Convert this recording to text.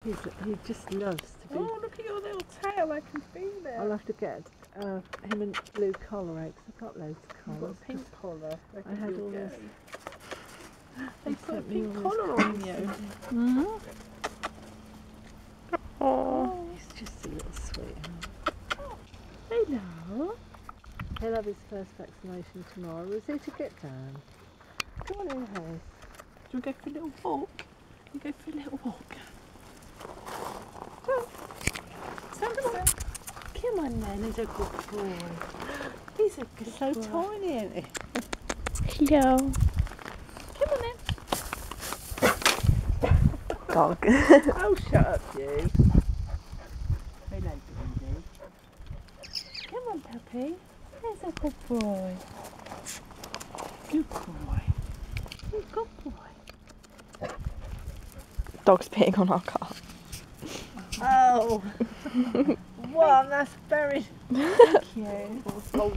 He just loves to be. Oh, look at your little tail, I can feel it. I'll have to get him a blue collar out 'cause I've got loads of You've got collars. a pink collar. I had all this. They put a sent me pink all collar this on you. Mm-hmm. Oh, he's just a little sweetheart. Hello. He'll have his first vaccination tomorrow. Is he to get down? Come on in the house. Do you want to go for a little walk? Can you go for a little walk? Samson. Come on then, he's a good boy. He's a good So boy. tiny, isn't he? Hello. Come on then. Dog. Oh, shut up, you. Hello, Blondie. Come on, puppy. There's a good boy. Good boy. Good boy. Dog's peeing on our car. Oh, well, that's very. Thank you. Oh,